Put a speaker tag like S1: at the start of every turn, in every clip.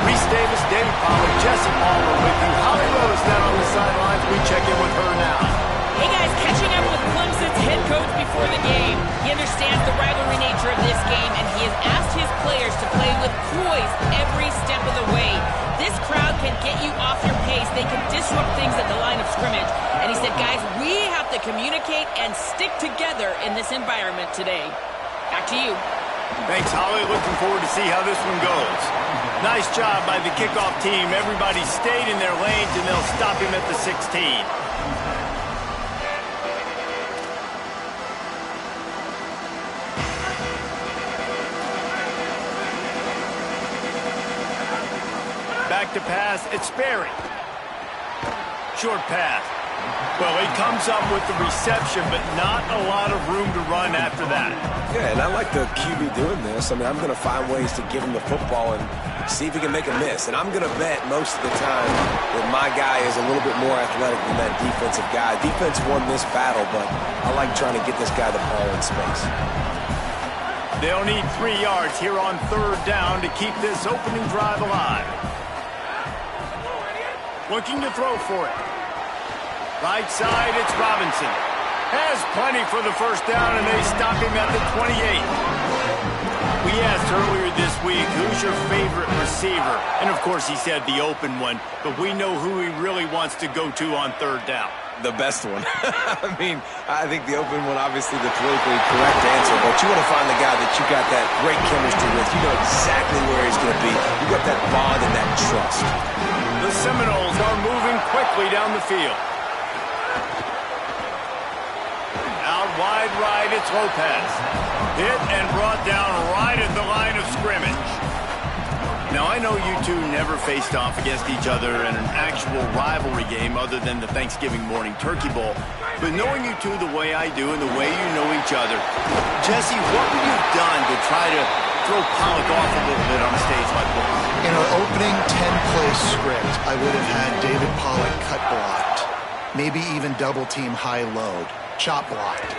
S1: Reese Davis, David Pollack, Jesse Palmer with you. Holly Rose down on the sidelines. We check in with her now.
S2: Hey guys, catching up with Clemson's head coach before the game. He understands the rivalry nature of this game, and he has asked his players to play with poise every step of the way. This crowd can get you off your pace. They can disrupt things at the line of scrimmage. And he said, guys, we have to communicate and stick together in this environment today. Back to you.
S1: Thanks, Holly. Looking forward to see how this one goes. Nice job by the kickoff team. Everybody stayed in their lanes, and they'll stop him at the 16. Back to pass, it's Sperry. Short pass. Well, he comes up with the reception, but not a lot of room to run after that.
S3: Yeah, and I like the QB doing this. I mean, I'm going to find ways to give him the football and see if he can make a miss. And I'm going to bet most of the time that my guy is a little bit more athletic than that defensive guy. Defense won this battle, but I like trying to get this guy the ball in space.
S1: They'll need 3 yards here on 3rd down to keep this opening drive alive. Looking to throw for it. Right side, it's Robinson. Has plenty for the 1st down, and they stop him at the 28. We asked earlier this week, who's your favorite receiver? And, of course, he said the open one, but we know who he really wants to go to on 3rd down.
S3: The best one. I mean, I think the open one, obviously the politically correct answer, but you want to find the guy that you got that great chemistry with. You know exactly where he's going to be. You got that bond and that trust.
S1: The Seminoles are moving quickly down the field. Out wide right, it's Lopez. Hit and brought down right at the line of scrimmage. Now, I know you two never faced off against each other in an actual rivalry game other than the Thanksgiving morning Turkey Bowl. But knowing you two the way I do and the way you know each other, Jesse, what would you have done to try to throw Pollack off a little bit on a stage like this?
S4: In our opening 10-play script, I would have had David Pollack cut blocked, maybe even double-team high load, chop blocked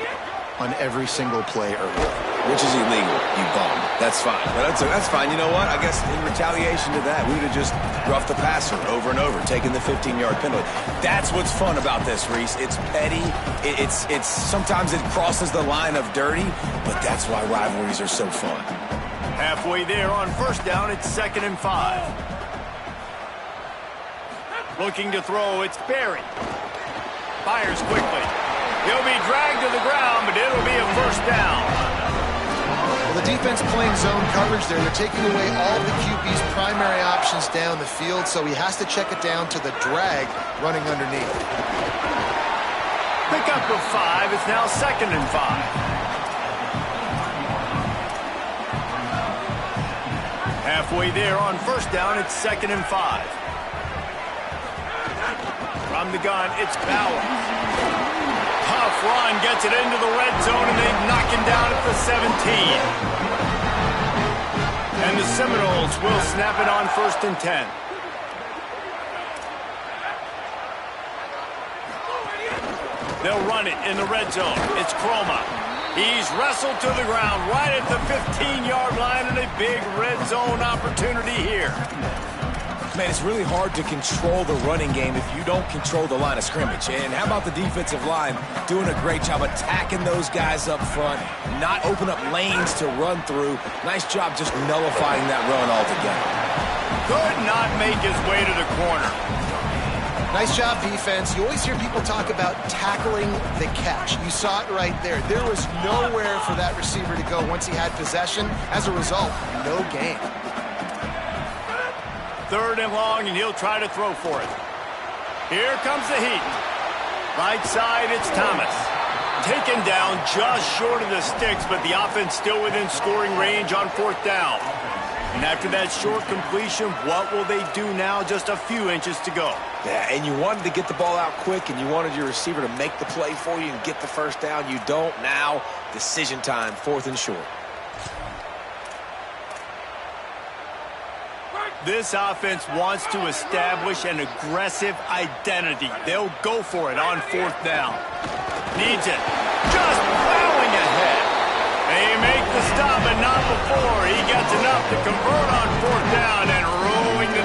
S4: on every single play early.
S3: Which is illegal, you bum. That's fine. But that's fine. You know what? I guess in retaliation to that, we would have just roughed the passer over and over, taking the 15-yard penalty. That's what's fun about this, Reese. It's petty. It's sometimes it crosses the line of dirty, but that's why rivalries are so fun.
S1: Halfway there on 1st down, it's 2nd and 5. Looking to throw, it's Berry. Fires quickly. He'll be dragged to the ground, but it'll be a 1st down.
S4: Well, the defense playing zone coverage there. They're taking away all the QB's primary options down the field, so he has to check it down to the drag running underneath.
S1: Pick up of 5. It's now 2nd and 5. Halfway there on 1st down, it's 2nd and 5. From the gun, it's Bowers. Tough run, gets it into the red zone, and they knock him down at the 17. And the Seminoles will snap it on 1st and 10. They'll run it in the red zone. It's Croma. He's wrestled to the ground right at the 15-yard line, and a big red zone opportunity here.
S3: Man, it's really hard to control the running game if you don't control the line of scrimmage. And how about the defensive line doing a great job attacking those guys up front, not open up lanes to run through. Nice job just nullifying that run altogether.
S1: Could not make his way to the corner.
S4: Nice job, defense. You always hear people talk about tackling the catch. You saw it right there. There was nowhere for that receiver to go once he had possession. As a result, no gain.
S1: 3rd and long, and he'll try to throw for it. Here comes the heat. Right side, it's Thomas. Taken down just short of the sticks, but the offense still within scoring range on 4th down. And after that short completion, what will they do now? Just a few inches to go.
S3: Yeah, and you wanted to get the ball out quick, and you wanted your receiver to make the play for you and get the 1st down. You don't now. Decision time, 4th and short.
S1: This offense wants to establish an aggressive identity. They'll go for it on 4th down. Needs it. Just plowing ahead. They make the stop, but not before. He gets enough to convert on 4th down and rolling to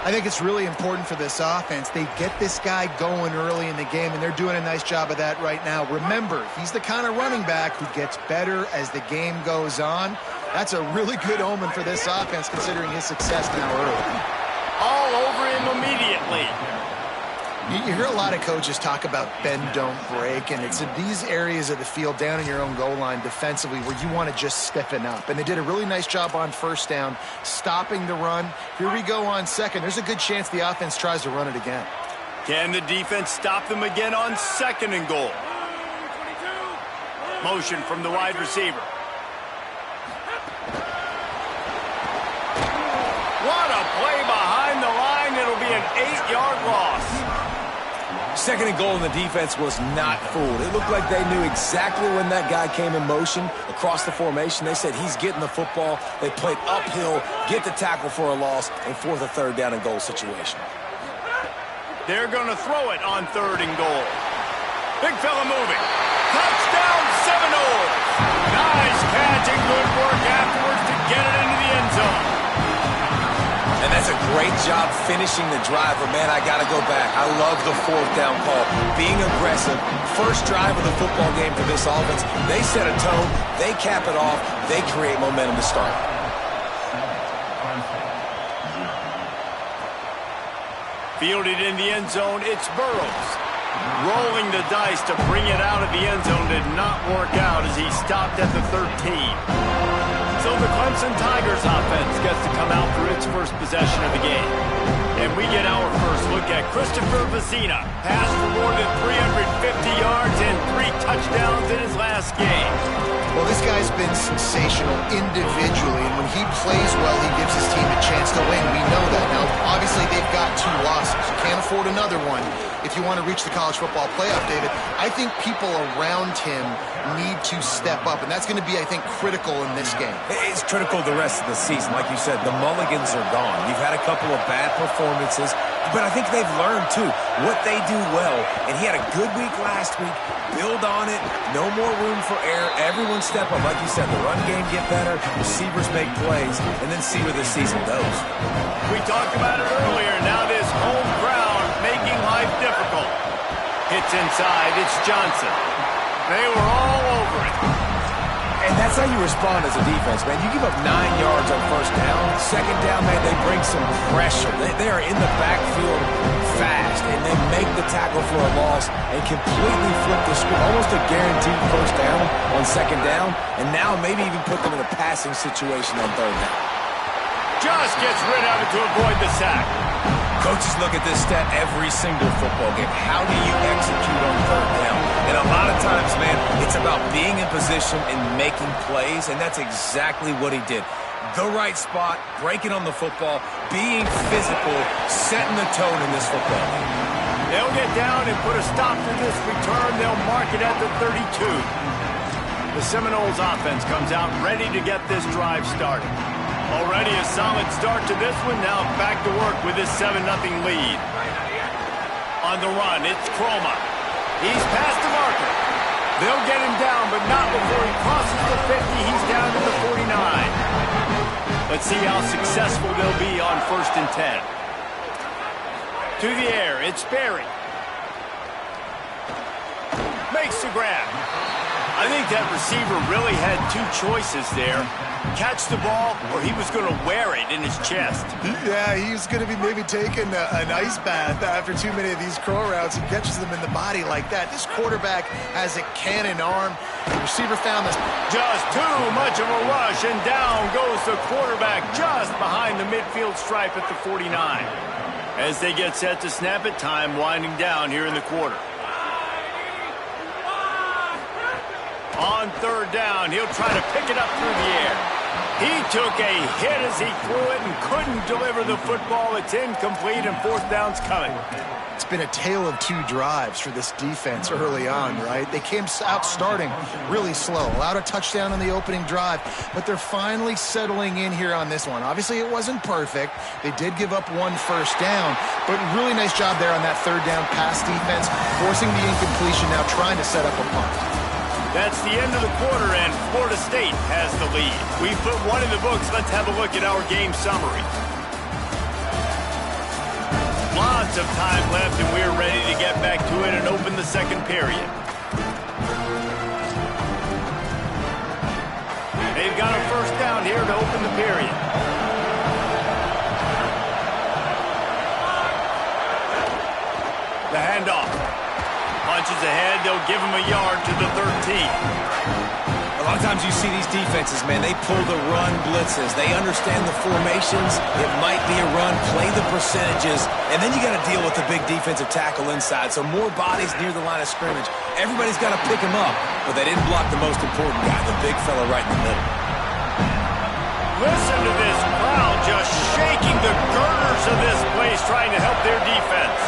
S4: I think it's really important for this offense. They get this guy going early in the game, and they're doing a nice job of that right now. Remember, he's the kind of running back who gets better as the game goes on. That's a really good omen for this offense, considering his success now early.
S1: All over him immediately.
S4: You hear a lot of coaches talk about bend, don't break, and it's in these areas of the field down in your own goal line defensively where you want to just stiffen up. And they did a really nice job on first down, stopping the run. Here we go on second. There's a good chance the offense tries to run it again.
S1: Can the defense stop them again on second and goal? Motion from the wide receiver. What a play behind the line. It'll be an 8-yard loss.
S3: Second and goal, and the defense was not fooled. It looked like they knew exactly when that guy came in motion across the formation. They said he's getting the football. They played uphill, get the tackle for a loss, and fourth or third down and goal situation.
S1: They're going to throw it on third and goal. Big fella moving. Touchdown Seminoles. Nice catch and good work afterwards to get it into the end zone.
S3: And that's a great job finishing the drive. But, man, I got to go back. I love the fourth down call. Being aggressive. First drive of the football game for this offense. They set a tone. They cap it off. They create momentum to start.
S1: Fielded in the end zone, it's Burrows. Rolling the dice to bring it out of the end zone did not work out as he stopped at the 13. So the Clemson Tigers offense gets to come out for its first possession of the game. And we get our first look at Christopher Vecina. Passed for more than 350 yards and 3 touchdowns in his last game.
S4: Well, this guy's been sensational individually, and when he plays well, he gives his team a chance to win. We know that. Now, obviously, they've got 2 losses. You can't afford another one if you want to reach the college football playoff, David. I think people around him need to step up, and that's going to be, I think, critical in this game.
S3: It's critical the rest of the season. Like you said, the mulligans are gone. You've had a couple of bad performances, but I think they've learned, too, what they do well. And he had a good week last week. Build on it. No more room for error. Everyone step up. Like you said, the run game get better. Receivers make plays, and then see where the season goes.
S1: We talked about it earlier. Now this home crowd making life difficult. Hits inside. It's Johnson. They were all over it.
S3: And that's how you respond as a defense, man. You give up 9 yards on first down. Second down, man, they bring some pressure. They are in the backfield fast, and they make the tackle for a loss and completely flip the script. Almost a guaranteed first down on second down, and now maybe even put them in a passing situation on third down.
S1: Just gets rid of it to avoid the sack.
S3: Coaches look at this stat every single football game. How do you execute on third down? And a lot of times, man, it's about being in position and making plays, and that's exactly what he did. The right spot, breaking on the football, being physical, setting the tone in this football game.
S1: They'll get down and put a stop to this return. They'll mark it at the 32. The Seminoles offense comes out ready to get this drive started. Already a solid start to this one. Now back to work with this 7-0 lead. On the run, it's Croma. He's past the marker. They'll get him down, but not before he crosses the 50. He's down to the 49. Let's see how successful they'll be on 1st and 10. To the air, it's Berry. Makes the grab. I think that receiver really had 2 choices there. Catch the ball, or he was going to wear it in his chest.
S4: Yeah, he's going to be maybe taking an ice bath after too many of these crow routes. He catches them in the body like that. This quarterback has a cannon arm. The receiver found this.
S1: Just too much of a rush, and down goes the quarterback just behind the midfield stripe at the 49. As they get set to snap it, time winding down here in the quarter. On third down, he'll try to pick it up through the air. He took a hit as he threw it and couldn't deliver the football. It's incomplete, and 4th down's coming.
S4: It's been a tale of 2 drives for this defense early on, right? They came out starting really slow, allowed a touchdown on the opening drive, but they're finally settling in here on this one. Obviously, it wasn't perfect. They did give up 1 first down, but really nice job there on that 3rd down pass defense, forcing the incompletion, now trying to set up a punt.
S1: That's the end of the quarter, and Florida State has the lead. We've put 1 in the books. Let's have a look at our game summary. Lots of time left, and we're ready to get back to it and open the second period. They've got a first down here to open the period. The handoff. Punches ahead. They'll give him a yard to the 13.
S3: A lot of times you see these defenses, man, they pull the run blitzes. They understand the formations. It might be a run, play the percentages, and then you got to deal with the big defensive tackle inside. So more bodies near the line of scrimmage. Everybody's got to pick him up, but they didn't block the most important guy, the big fella right in the middle.
S1: Listen to this crowd just shaking the girders of this place, trying to help their defense.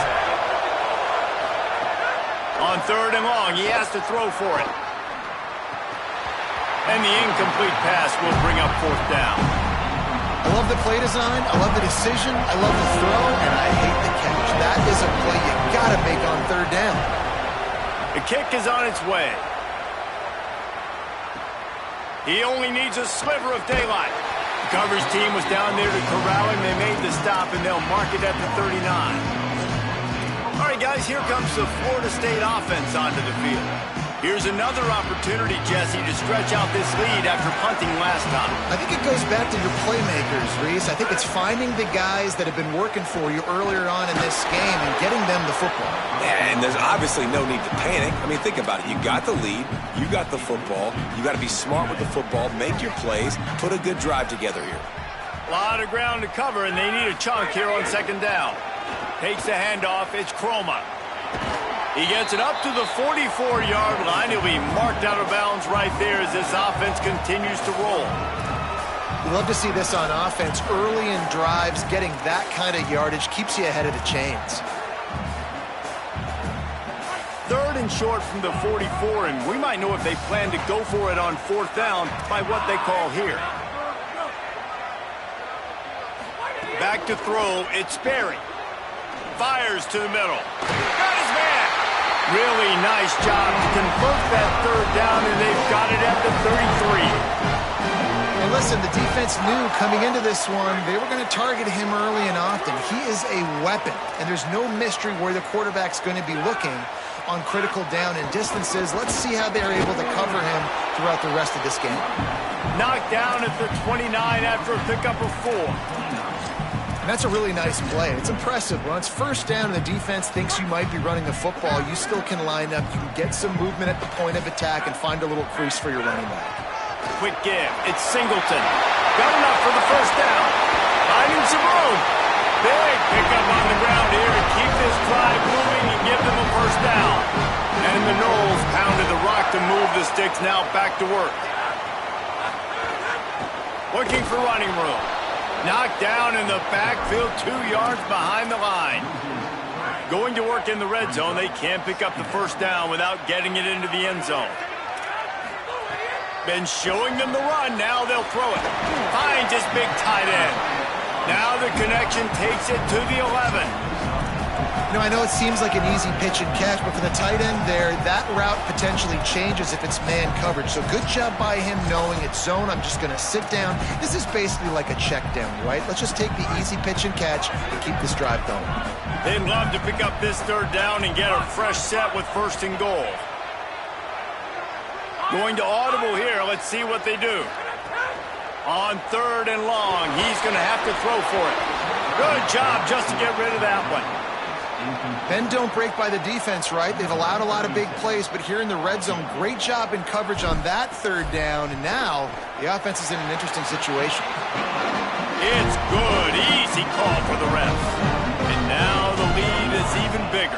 S1: On third and long, he has to throw for it. And the incomplete pass will bring up fourth down.
S4: I love the play design, I love the decision, I love the throw, and I hate the catch. That is a play you gotta make on third down.
S1: The kick is on its way. He only needs a sliver of daylight. The coverage team was down there to corral him. They made the stop, and they'll mark it at the 39. All right, guys, here comes the Florida State offense onto the field. Here's another opportunity, Jesse, to stretch out this lead after punting last time.
S4: I think it goes back to your playmakers, Reese. I think it's finding the guys that have been working for you earlier on in this game and getting them the football.
S3: And there's obviously no need to panic. I mean, think about it. You got the lead. You got the football. You got to be smart with the football. Make your plays. Put a good drive together here.
S1: A lot of ground to cover, and they need a chunk here on second down. Takes the handoff. It's Chroma. He gets it up to the 44-yard line. He'll be marked out of bounds right there as this offense continues to roll.
S4: We love to see this on offense. Early in drives, getting that kind of yardage keeps you ahead of the chains.
S1: Third and short from the 44, and we might know if they plan to go for it on fourth down by what they call here. Back to throw. It's Sperry. Fires to the middle. Got his man. Really nice job to convert that third down, and they've got it at the 33.
S4: And listen, the defense knew coming into this one they were going to target him early and often. He is a weapon, and there's no mystery where the quarterback's going to be looking on critical down and distances. Let's see how they're able to cover him throughout the rest of this game.
S1: Knocked down at the 29 after a pickup of 4.
S4: And that's a really nice play. It's impressive. When it's first down and the defense thinks you might be running the football, you still can line up. You can get some movement at the point of attack and find a little crease for your running back.
S1: Quick give. It's Singleton. Got enough for the first down. Finding some room. Big pickup on the ground here to keep this drive moving and give them a first down. And the Knowles pounded the rock to move the sticks. Now back to work. Looking for running room. Knocked down in the backfield, 2 yards behind the line. Going to work in the red zone. They can't pick up the first down without getting it into the end zone. Been showing them the run. Now they'll throw it. Finds his big tight end. Now the connection takes it to the 11.
S4: You know, I know it seems like an easy pitch and catch, but for the tight end there, that route potentially changes if it's man coverage. So good job by him knowing it's zone. I'm just going to sit down. This is basically like a check down, right? Let's just take the easy pitch and catch and keep this drive going.
S1: They'd love to pick up this third down and get a fresh set with first and goal. Going to audible here. Let's see what they do. On third and long, he's going to have to throw for it. Good job just to get rid of that one.
S4: Bend don't break by the defense, right? They've allowed a lot of big plays, but here in the red zone, great job in coverage on that third down, and now the offense is in an interesting situation.
S1: It's good. Easy call for the ref. And now the lead is even bigger.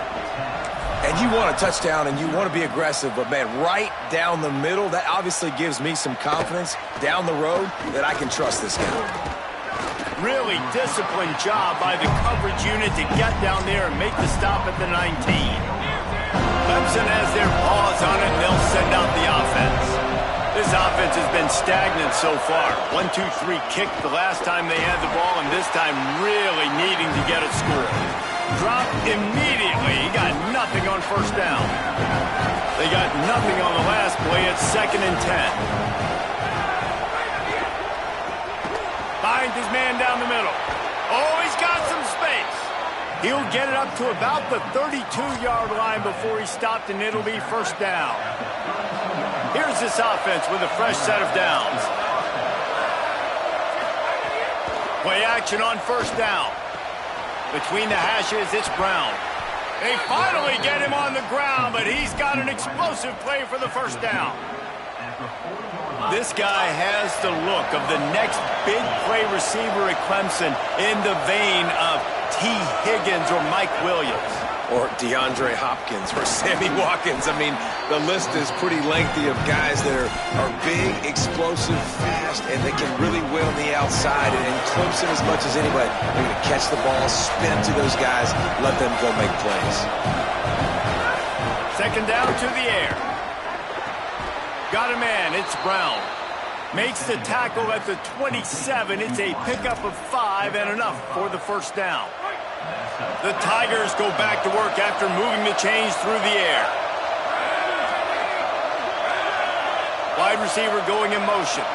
S3: And you want a touchdown and you want to be aggressive, but, man, right down the middle, that obviously gives me some confidence down the road that I can trust this guy.
S1: Really disciplined job by the coverage unit to get down there and make the stop at the 19. Clemson has their paws on it, and they'll send out the offense. This offense has been stagnant so far. 1-2-3 kick the last time they had the ball, and this time really needing to get a score. Dropped immediately. He got nothing on first down. They got nothing on the last play. It's 2nd and 10. Finds his man down the middle. Oh, he's got some space. He'll get it up to about the 32-yard line before he's stopped, and it'll be first down. Here's this offense with a fresh set of downs. Play action on first down. Between the hashes, it's Brown. They finally get him on the ground, but he's got an explosive play for the first down. This guy has the look of the next big play receiver at Clemson in the vein of T. Higgins or Mike Williams.
S3: Or DeAndre Hopkins or Sammy Watkins. I mean, the list is pretty lengthy of guys that are big, explosive, fast, and they can really win on the outside. And Clemson, as much as anybody, they're going to catch the ball, spin it to those guys, let them go make plays.
S1: Second down to the air. Got a man, it's Brown. Makes the tackle at the 27. It's a pickup of 5 and enough for the first down. The Tigers go back to work after moving the chains through the air. Wide receiver going in motion.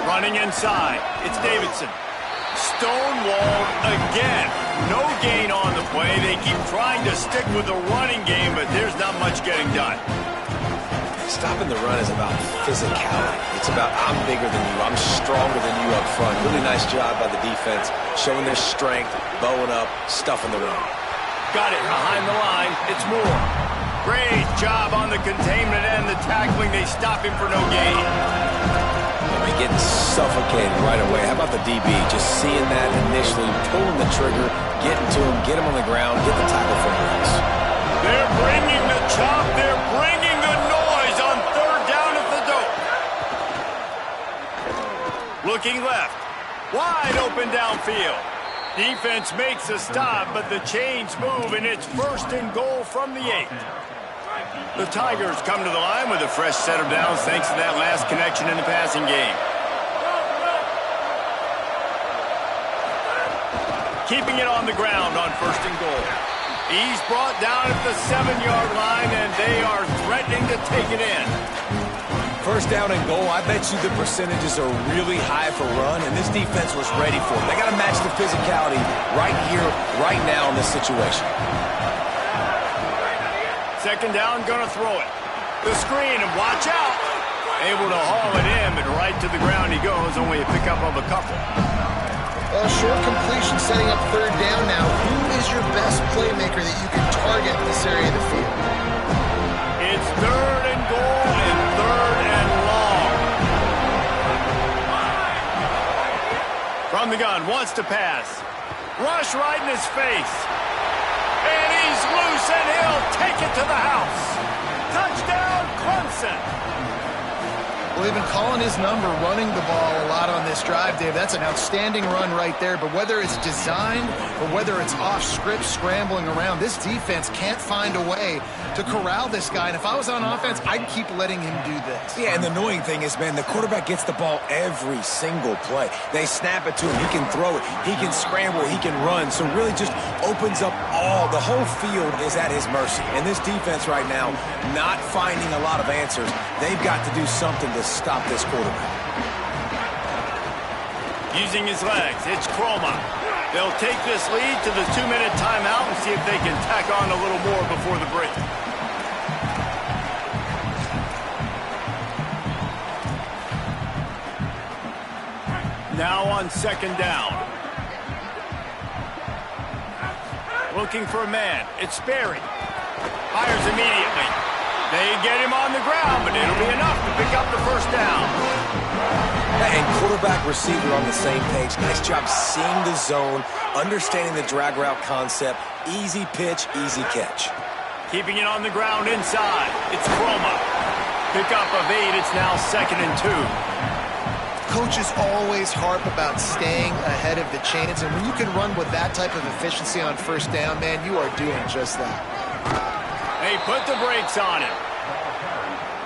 S1: Running inside. It's Davidson. Stonewalled again. No gain on the play. They keep trying to stick with the running game, but there's not much getting done.
S3: Stopping the run is about physicality. It's about I'm bigger than you, I'm stronger than you up front. Really nice job by the defense, showing their strength, bowing up, stuffing the run.
S1: Got it behind the line. It's Moore. Great job on the containment and the tackling. They stop him for no gain.
S3: I mean, getting suffocated right away. How about the DB? Just seeing that initially, pulling the trigger, getting to him, get him on the ground, get the tackle for him.
S1: They're bringing the chop. They're bringing the noise on third down at the dope. Looking left. Wide open downfield. Defense makes a stop, but the chains move, and it's first and goal from the 8. The Tigers come to the line with a fresh set of downs thanks to that last connection in the passing game. Keeping it on the ground on first and goal. He's brought down at the 7-yard line, and they are threatening to take it in.
S3: First down and goal, I bet you the percentages are really high for run, and this defense was ready for it. They got to match the physicality right here, right now in this situation.
S1: Second down, gonna throw it. The screen, and watch out. Able to haul it in, but right to the ground he goes, only a pickup of a couple.
S4: A short completion setting up third down now. Who is your best playmaker that you can target in this area of the field?
S1: It's third and goal and third and long. From the gun, wants to pass. Rush right in his face. And he's loose, and he'll take it to the house. Touchdown, Clemson.
S4: Well, they've been calling his number, running the ball a lot on this drive, Dave. That's an outstanding run right there. But whether it's designed or whether it's off script, scrambling around, this defense can't find a way to corral this guy. And if I was on offense, I'd keep letting him do this.
S3: Yeah, and the annoying thing is, man, the quarterback gets the ball every single play. They snap it to him. He can throw it. He can scramble. He can run. So really just opens up the whole field is at his mercy. And this defense right now, not finding a lot of answers. They've got to do something to stop this quarterback.
S1: Using his legs, it's Chroma. They'll take this lead to the 2-minute timeout and see if they can tack on a little more before the break. Now on second down. Looking for a man. It's Sperry. Fires immediately. They get him on the ground, but it'll be enough to pick up the first down.
S3: And quarterback, receiver on the same page. Nice job seeing the zone, understanding the drag route concept. Easy pitch, easy catch.
S1: Keeping it on the ground inside. It's Chroma. Pickup of 8. It's now 2nd and 2.
S4: Coaches always harp about staying ahead of the chains, and when you can run with that type of efficiency on first down, man, you are doing just that.
S1: They put the brakes on him.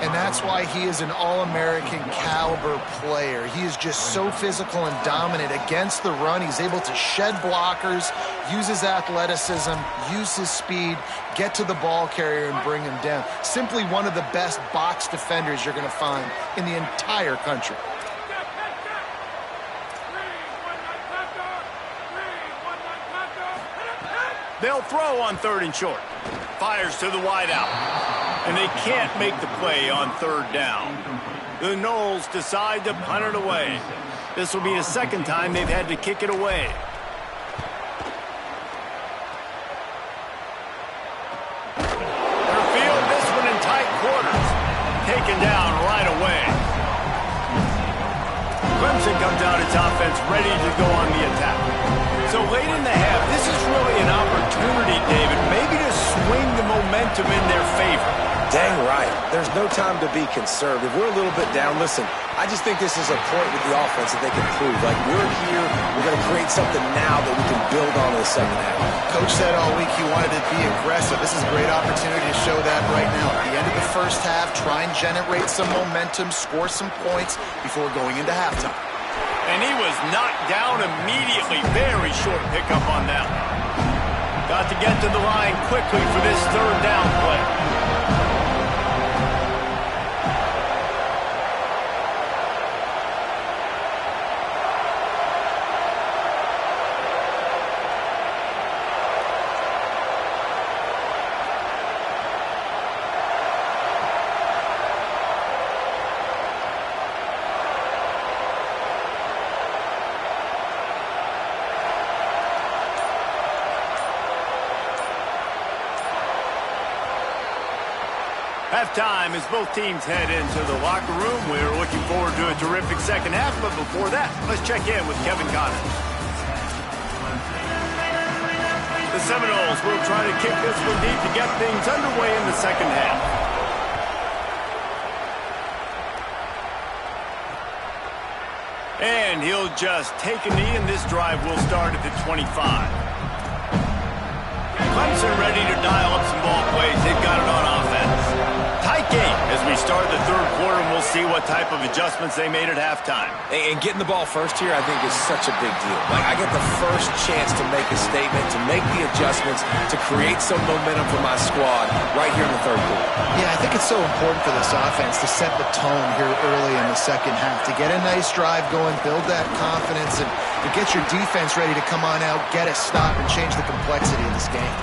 S4: And that's why he is an All-American caliber player. He is just so physical and dominant against the run. He's able to shed blockers, use his athleticism, use his speed, get to the ball carrier and bring him down. Simply one of the best box defenders you're going to find in the entire country.
S1: They'll throw on 3rd and short. Fires to the wideout. And they can't make the play on 3rd down. The Noles decide to punt it away. This will be the second time they've had to kick it away. They'll field this one in tight quarters. Taken down right away. Clemson comes out its offense ready to go on the attack. So late in the half, this is really an opportunity, David, maybe to swing the momentum in their favor.
S3: Dang right. There's no time to be conservative. We're a little bit down. Listen, I just think this is a point with the offense that they can prove. Like, we're here, we're going to create something now that we can build on in the second half.
S4: Coach said all week he wanted to be aggressive. This is a great opportunity to show that right now. At the end of the first half, try and generate some momentum, score some points before going into halftime.
S1: And he was knocked down immediately. Very short pickup on that. Got to get to the line quickly for this 3rd down play. Halftime as both teams head into the locker room. We're looking forward to a terrific second half, but before that, let's check in with Kevin Connors. The Seminoles will try to kick this one deep to get things underway in the second half. And he'll just take a knee, and this drive will start at the 25. Clemson ready to dial up some ball plays. They've got it on offense. Tight game as we start the 3rd quarter, and we'll see what type of adjustments they made at halftime.
S3: And getting the ball first here, I think, is such a big deal. Like, I get the first chance to make a statement, to make the adjustments, to create some momentum for my squad right here in the 3rd quarter.
S4: Yeah, I think it's so important for this offense to set the tone here early in the second half, to get a nice drive going, build that confidence, and to get your defense ready to come on out, get a stop, and change the complexity of this game.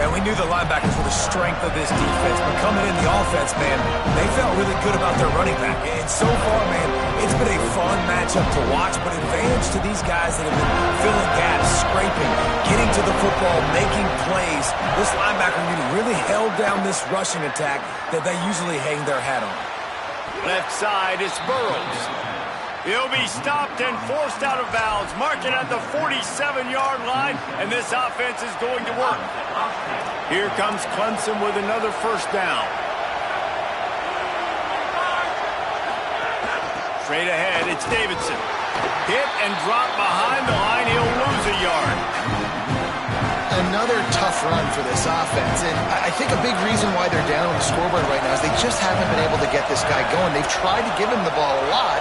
S3: And we knew the linebackers were the strength of this defense, but coming in the offense, man, they felt really good about their running back. And so far, man, it's been a fun matchup to watch, but advantage to these guys that have been filling gaps, scraping, getting to the football, making plays. This linebacker unit really held down this rushing attack that they usually hang their hat on.
S1: Left side, it's Burrows. He'll be stopped and forced out of bounds, marking at the 47-yard line, and this offense is going to work. Here comes Clemson with another 1st down. Straight ahead, it's Davidson. Hit and drop behind the line. He'll lose a yard.
S4: Another tough run for this offense, and I think a big reason why they're down on the scoreboard right now is they just haven't been able to get this guy going. They've tried to give him the ball a lot.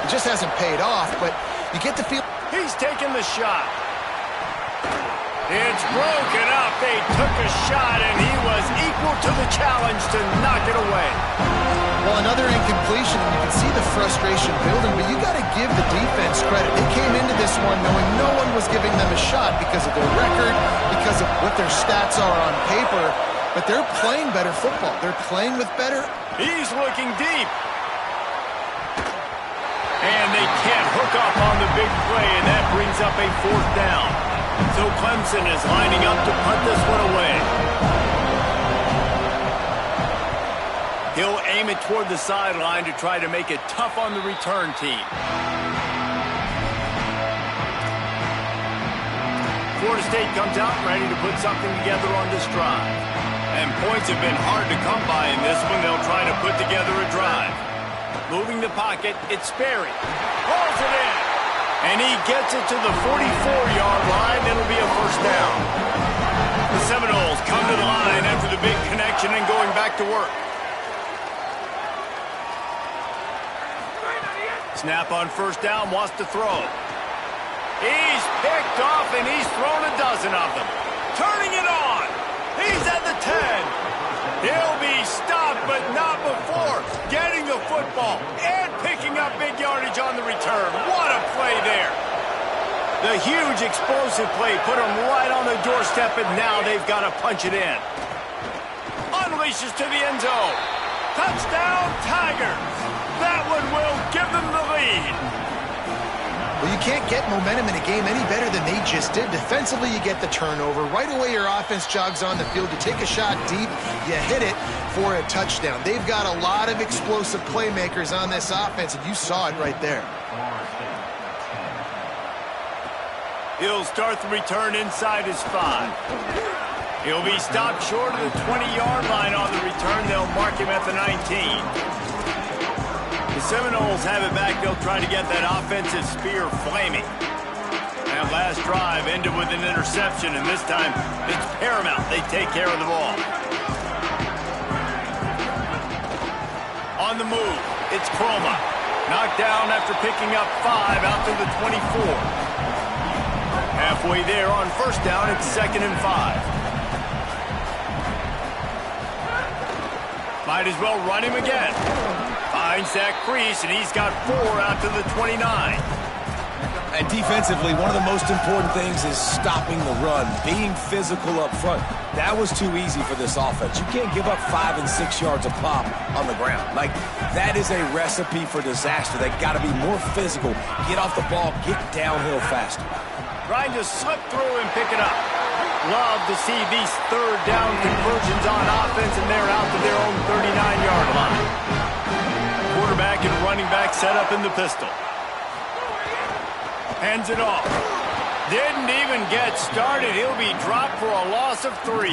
S4: It just hasn't paid off, but you get the feel.
S1: He's taking the shot. It's broken up. They took a shot, and he was equal to the challenge to knock it away.
S4: Well, another incompletion, and you can see the frustration building, but you got to give the defense credit. They came into this one knowing no one was giving them a shot because of their record, because of what their stats are on paper, but they're playing better football. They're playing with better.
S1: He's looking deep. And they can't hook up on the big play, and that brings up a 4th down. So Clemson is lining up to punt this one away. He'll aim it toward the sideline to try to make it tough on the return team. Florida State comes out ready to put something together on this drive. And points have been hard to come by in this one. They'll try to put together a drive. Moving the pocket, it's Sperry. Hauls it in. And he gets it to the 44-yard line. It'll be a 1st down. The Seminoles come to the line after the big connection and going back to work. Snap on 1st down, wants to throw. He's picked off, and he's thrown a dozen of them. Turning it on. He's at the 10. He'll be stopped, but not before getting the football and picking up big yardage on the return. What a play there. The huge explosive play put them right on the doorstep, and now they've got to punch it in. Unleashes to the end zone. Touchdown, Tigers. That one will give them the lead.
S4: Well, you can't get momentum in a game any better than they just did. Defensively, you get the turnover. Right away, your offense jogs on the field. You take a shot deep, you hit it for a touchdown. They've got a lot of explosive playmakers on this offense, and you saw it right there.
S1: He'll start the return inside his 5. He'll be stopped short of the 20-yard line on the return. They'll mark him at the 19. The Seminoles have it back. They'll try to get that offensive spear flaming. That last drive ended with an interception, and this time it's paramount they take care of the ball. On the move, it's Croma. Knocked down after picking up 5 out to the 24. Halfway there on first down, it's 2nd and 5. Might as well run him again. Finds that crease, and he's got 4 out to the 29.
S3: And defensively, one of the most important things is stopping the run, being physical up front. That was too easy for this offense. You can't give up 5 and 6 yards a pop on the ground. Like, that is a recipe for disaster. They got to be more physical, get off the ball, get downhill faster.
S1: Trying to slip through and pick it up. Love to see these third down conversions on offense, and they're out to their own 39-yard line. Quarterback and running back set up in the pistol. Hands it off. Didn't even get started. He'll be dropped for a loss of 3.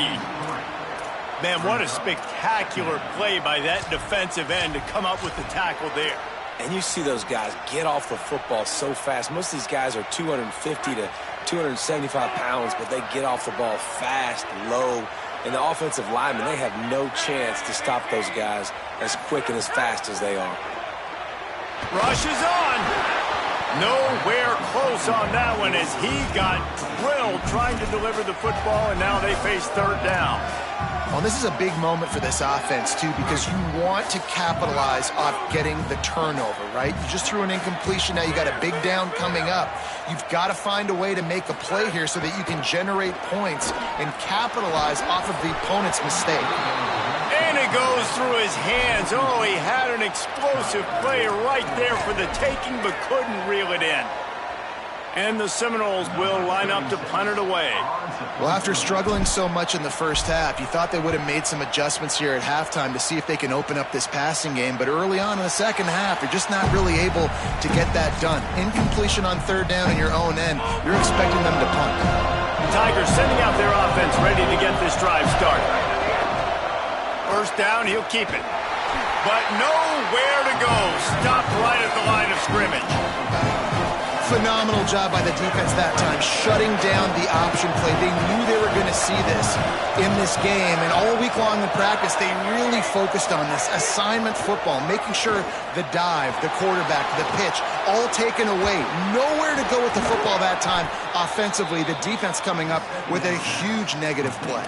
S1: Man, what a spectacular play by that defensive end to come up with the tackle there.
S3: And you see those guys get off the football so fast. Most of these guys are 250 to 275 pounds, but they get off the ball fast, low. And the offensive linemen, they have no chance to stop those guys as quick and as fast as they are.
S1: Rush is on. Nowhere close on that one as he got drilled trying to deliver the football, and now they face third down.
S4: Well, this is a big moment for this offense, too, because you want to capitalize off getting the turnover, right? You just threw an incompletion. Now you got a big down coming up. You've got to find a way to make a play here so that you can generate points and capitalize off of the opponent's mistake.
S1: And it goes through his hands. Oh, he had an explosive play right there for the taking, but couldn't reel it in. And the Seminoles will line up to punt it away.
S4: Well, after struggling so much in the first half, you thought they would have made some adjustments here at halftime to see if they can open up this passing game. But early on in the second half, they're just not really able to get that done. Incompletion on third down in your own end, you're expecting them to punt.
S1: Tigers sending out their offense ready to get this drive started. First down, he'll keep it. But nowhere to go. Stopped right at the line of scrimmage.
S4: Phenomenal job by the defense that time, shutting down the option play. They knew they were going to see this in this game, and all week long in practice, they really focused on this assignment football, making sure the dive, the quarterback, the pitch, all taken away. Nowhere to go with the football that time offensively. The defense coming up with a huge negative play.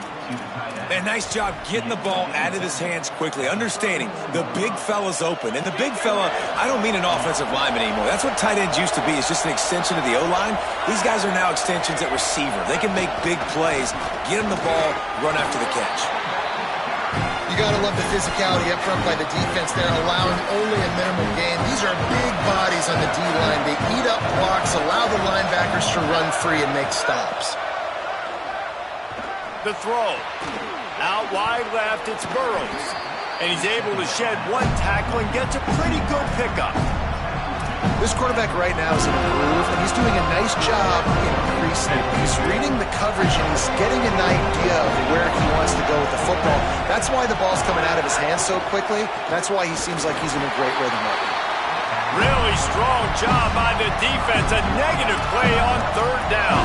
S3: And nice job getting the ball out of his hands quickly, understanding the big fella's open. And the big fella, I don't mean an offensive lineman anymore. That's what tight ends used to be. It's just an extension of the O-line. These guys are now extensions at receiver. They can make big plays, get him the ball, run after the catch.
S4: You got to love the physicality up front by the defense there, allowing only a minimal gain. These are big bodies on the D-line. They eat up blocks, allow the linebackers to run free and make stops.
S1: The throw. Out wide left, it's Burrows. And he's able to shed one tackle and gets a pretty good pickup.
S4: This quarterback right now is in a groove, and he's doing a nice job in pre-snap. He's reading the coverage, and he's getting an idea of where he wants to go with the football. That's why the ball's coming out of his hands so quickly. That's why he seems like he's in a great rhythm right now.
S1: Really strong job by the defense. A negative play on third down.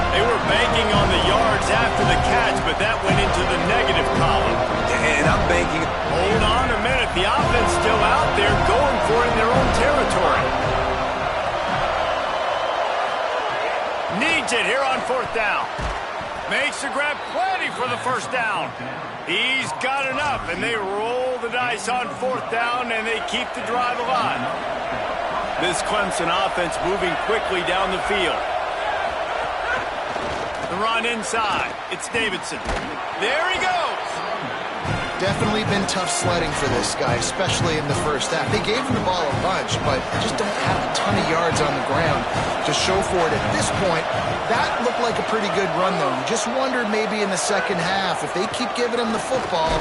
S1: They were banking on the yards after the catch, but that went into the negative column.
S3: And I'm banking.
S1: Hold on a minute. The offense still out there going for it in their own territory. Needs it here on fourth down. Makes the grab plenty for the first down. He's got enough, and they roll the dice on fourth down, and they keep the drive alive. This Clemson offense moving quickly down the field. The run inside. It's Davidson. There he goes.
S4: Definitely been tough sledding for this guy, especially in the first half. They gave him the ball a bunch, but just don't have a ton of yards on the ground to show for it at this point. That looked like a pretty good run, though. You just wondered maybe in the second half, if they keep giving him the football,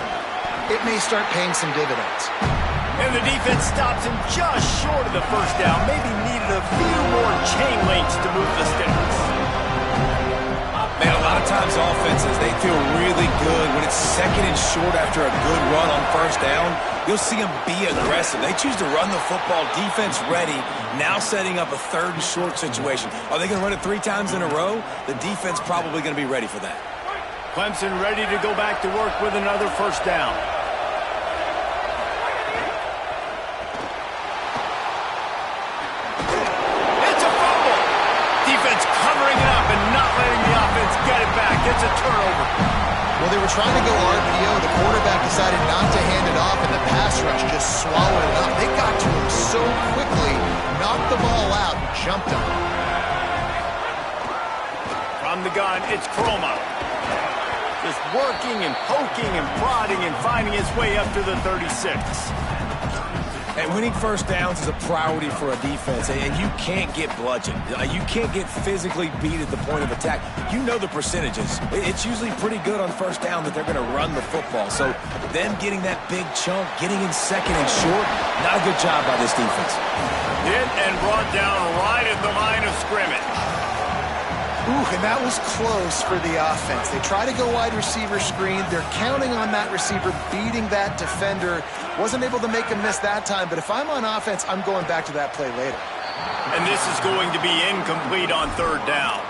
S4: it may start paying some dividends.
S1: And the defense stops him just short of the first down. Maybe needed a few more chain links to move the sticks.
S3: Man, a lot of times offenses, they feel really good when it's second and short after a good run on first down. You'll see them be aggressive. They choose to run the football, defense ready, now setting up a third and short situation. Are they going to run it 3 times in a row? The defense probably going to be ready for that.
S1: Clemson ready to go back to work with another first down. It's a fumble. Defense covering it up and not letting the offense get it back. It's a turnover.
S4: Well, they were trying to go RPO. The quarterback decided not to hand it off, and the pass rush just swallowed it up. They got to him so quickly, knocked the ball out, and jumped him.
S1: From the gun, it's Croma. Just working and poking and prodding and finding his way up to the 36.
S3: And winning first downs is a priority for a defense, and you can't get bludgeoned. You can't get physically beat at the point of attack. You know the percentages. It's usually pretty good on first down that they're going to run the football. So them getting that big chunk, getting in second and short, not a good job by this defense.
S1: Hit and brought down right at the line of scrimmage.
S4: Ooh, and that was close for the offense. They try to go wide receiver screen. They're counting on that receiver beating that defender. Wasn't able to make a miss that time, but if I'm on offense, I'm going back to that play later.
S1: And this is going to be incomplete on third down.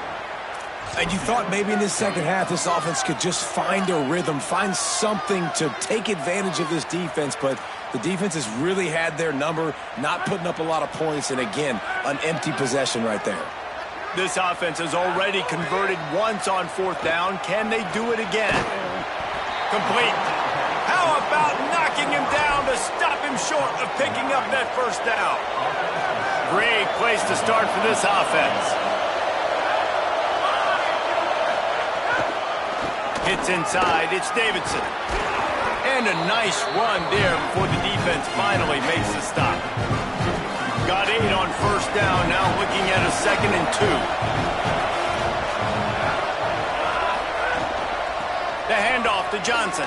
S3: And you thought maybe in this second half this offense could just find a rhythm, find something to take advantage of this defense, but the defense has really had their number, not putting up a lot of points, and again, an empty possession right there.
S1: This offense has already converted once on fourth down. Can they do it again? Complete. How about knocking him down to stop him short of picking up that first down? Great place to start for this offense. Hits inside. It's Davidson. And a nice run there before the defense finally makes the stop. Got 8 on first down, now looking at a 2nd and 2. The handoff to Johnson.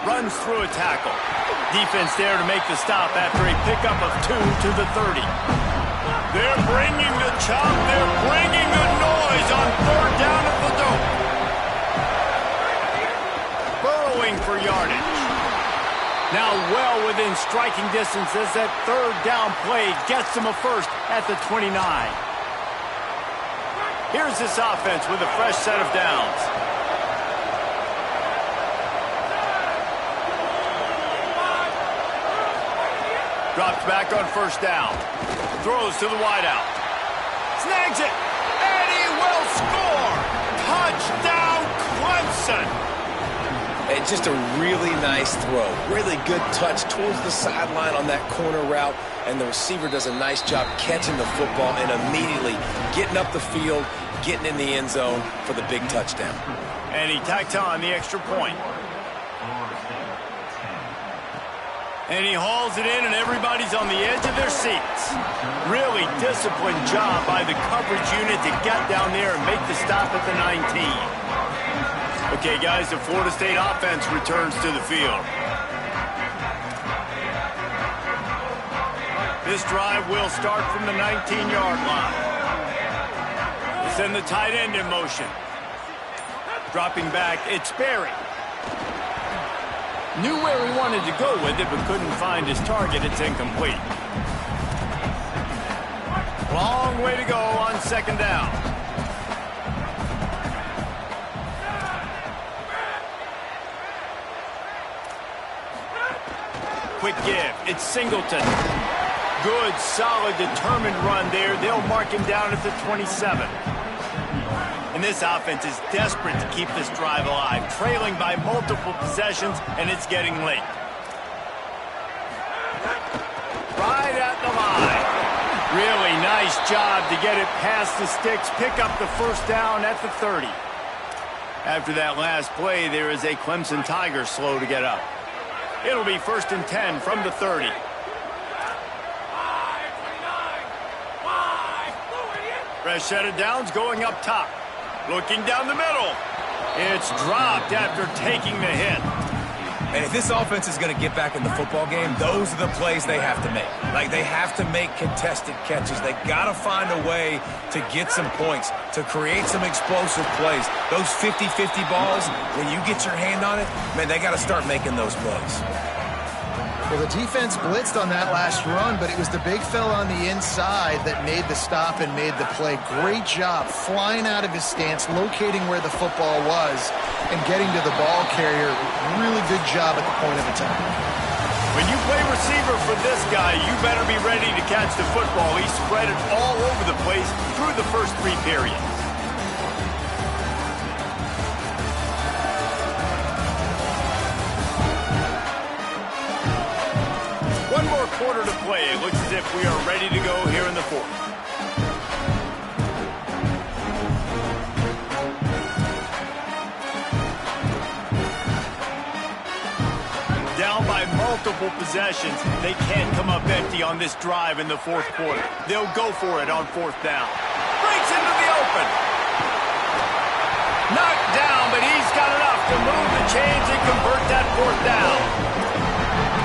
S1: Runs through a tackle. Defense there to make the stop after a pickup of 2 to the 30. They're bringing the chop. They're bringing the noise on third down at the dope. Burrowing for yardage. Now well within striking distance as that third down play gets them a first at the 29. Here's this offense with a fresh set of downs. Drops back on first down. Throws to the wideout. Snags it. And he will score. Touchdown Clemson.
S3: And just a really nice throw. Really good touch towards the sideline on that corner route. And the receiver does a nice job catching the football and immediately getting up the field, getting in the end zone for the big touchdown.
S1: And he tacks on the extra point. And he hauls it in, and everybody's on the edge of their seats. Really disciplined job by the coverage unit to get down there and make the stop at the 19. Okay, guys, the Florida State offense returns to the field. This drive will start from the 19-yard line. Send the tight end in motion. Dropping back, it's Berry. Knew where he wanted to go with it, but couldn't find his target. It's incomplete. Long way to go on second down. Quick give. It's Singleton. Good, solid, determined run there. They'll mark him down at the 27. And this offense is desperate to keep this drive alive, trailing by multiple possessions, and it's getting late. Right at the line. Nice job to get it past the sticks, pick up the first down at the 30. After that last play, there is a Clemson Tiger slow to get up. It'll be 1st and 10 from the 30. Fresh set of downs going up top. Looking down the middle. It's dropped after taking the hit.
S3: And if this offense is going to get back in the football game, those are the plays they have to make. Like, they have to make contested catches. They got to find a way to get some points, to create some explosive plays. Those 50-50 balls, when you get your hand on it, man, they got to start making those plays.
S4: Well, the defense blitzed on that last run, but it was the big fella on the inside that made the stop and made the play. Great job flying out of his stance, locating where the football was, and getting to the ball carrier. Really good job at the point of attack.
S1: When you play receiver for this guy, you better be ready to catch the football. He spread it all over the place through the first 3 periods. One more quarter to play. It looks as if we are ready to go here in the 4th. Down by multiple possessions. They can't come up empty on this drive in the 4th quarter. They'll go for it on 4th down. Breaks into the open. Knocked down, but he's got enough to move the chains and convert that 4th down.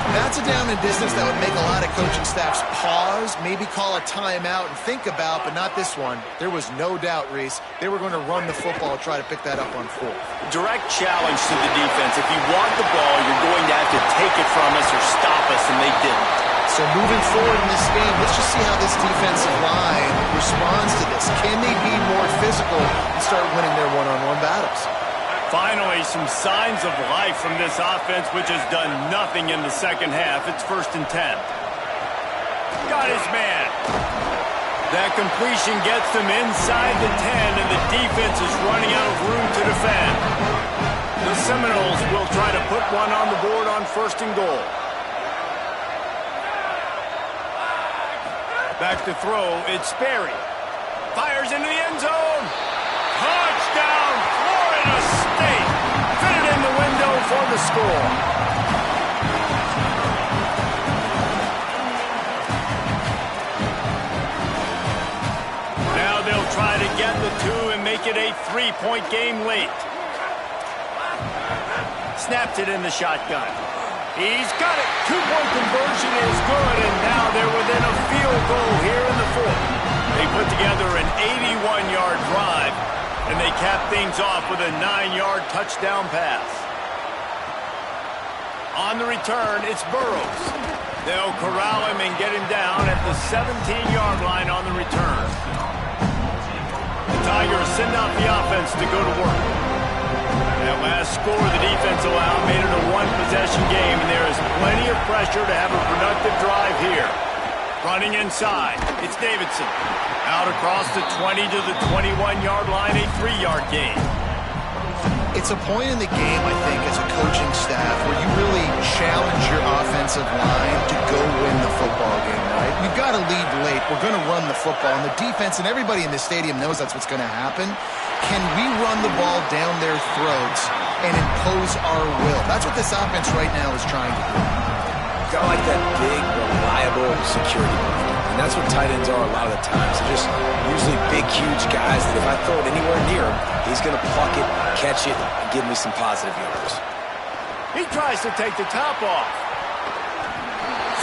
S4: That's a down and distance that would make a lot of coaching staffs pause, maybe call a timeout and think about, but not this one. There was no doubt, Reese, they were going to run the football, try to pick that up on 4th.
S1: Direct challenge to the defense. If you want the ball, you're going to have to take it from us or stop us, and they didn't.
S4: So moving forward in this game, let's just see how this defensive line responds to this. Can they be more physical and start winning their one-on-one battles?
S1: Finally, some signs of life from this offense, which has done nothing in the second half. It's 1st and 10. Got his man. That completion gets them inside the 10, and the defense is running out of room to defend. The Seminoles will try to put one on the board on 1st and goal. Back to throw, it's Sperry. Fires into the end zone. Touchdown, Florida State. Fit it in the window for the score. Now they'll try to get the 2 and make it a 3-point game late. Snaps it in the shotgun. He's got it. 2-point conversion is good, and now they're within a field goal here in the 4th. They put together an 81-yard drive, and they cap things off with a 9-yard touchdown pass. On the return, it's Burrows. They'll corral him and get him down at the 17-yard line on the return. The Tigers send out the offense to go to work. That last score the defense allowed made it a 1-possession game, and there is plenty of pressure to have a productive drive here. Running inside, it's Davidson. Out across the 20 to the 21-yard line, a 3-yard gain.
S4: It's a point in the game, I think, as a coaching staff where you really challenge your offensive line to go win the football game, right? We've got to lead late. We're going to run the football. And the defense and everybody in the stadium knows that's what's going to happen. Can we run the ball down their throats and impose our will? That's what this offense right now is trying to do.
S3: Got like that big, reliable security blanket. And that's what tight ends are a lot of the times. They're just usually big, huge guys that if I throw it anywhere near him, he's going to pluck it, catch it, and give me some positive yards.
S1: He tries to take the top off.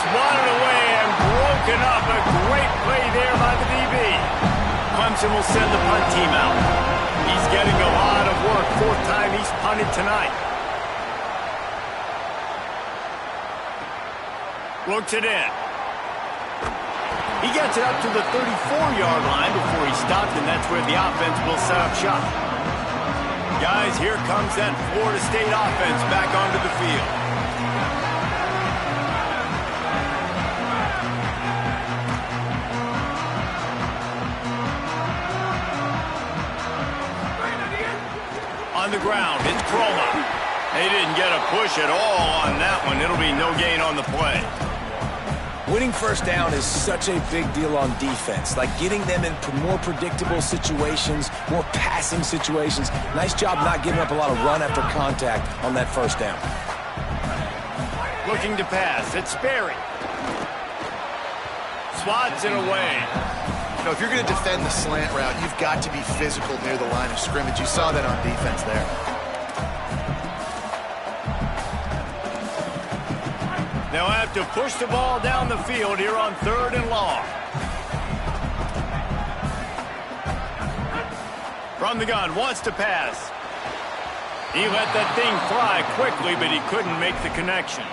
S1: Swatted away and broken up. A great play there by the DB. Clemson will send the punt team out. He's getting a lot of work. 4th time he's punted tonight. Looks it in. He gets it up to the 34-yard line before he stopped, and that's where the offense will set up shop. Guys, here comes that Florida State offense back onto the field. On the ground, it's Croma. They didn't get a push at all on that one. It'll be no gain on the play.
S3: Winning first down is such a big deal on defense, like getting them in more predictable situations, more passing situations. Nice job not giving up a lot of run after contact on that first down.
S1: Looking to pass. It's Sperry. Swats it away.
S4: You know, if you're going to defend the slant route, you've got to be physical near the line of scrimmage. You saw that on defense there.
S1: They'll have to push the ball down the field here on 3rd and long. From the gun, wants to pass. He let that thing fly quickly, but he couldn't make the connection.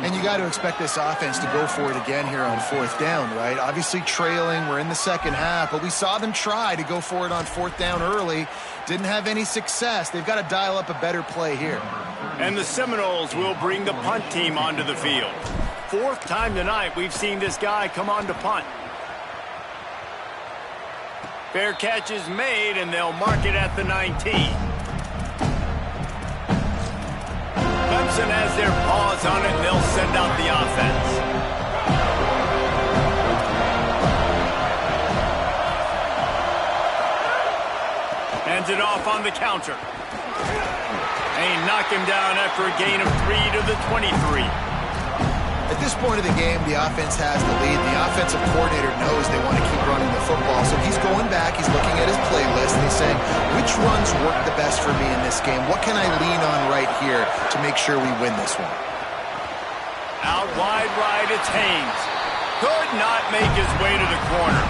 S4: And you got to expect this offense to go for it again here on 4th down, right? Obviously trailing, we're in the second half, but we saw them try to go for it on 4th down early. Didn't have any success. They've got to dial up a better play here.
S1: And the Seminoles will bring the punt team onto the field. 4th time tonight we've seen this guy come on to punt. Fair catch is made, and they'll mark it at the 19. Clemson has their paws on it, and they'll send out the offense. Hands it off on the counter. And he knocked him down after a gain of 3 to the 23.
S4: At this point of the game, the offense has the lead. The offensive coordinator knows they want to keep running the football. So he's going back, he's looking at his playlist, and he's saying, which runs work the best for me in this game? What can I lean on right here to make sure we win this one?
S1: Out wide right, it's Haynes. Could not make his way to the corner.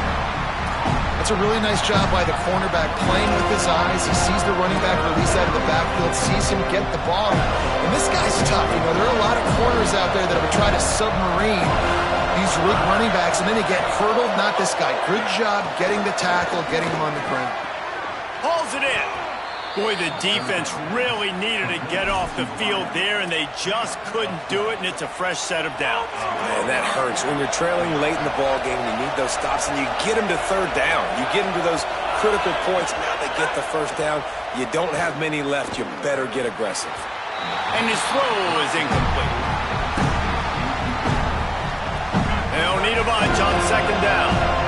S4: That's a really nice job by the cornerback, playing with his eyes. He sees the running back release out of the backfield, sees him get the ball. And this guy's tough. You know, there are a lot of corners out there that would try to submarine these running backs, and then they get hurdled. Not this guy. Good job getting the tackle, getting him on the ground.
S1: Hauls it in. Boy, the defense really needed to get off the field there, and they just couldn't do it, and it's a fresh set of downs.
S3: Man, that hurts. When you're trailing late in the ball game, you need those stops, and you get them to 3rd down. You get them to those critical points. Now they get the first down. You don't have many left. You better get aggressive.
S1: And his throw is incomplete. They'll need a bunch on 2nd down.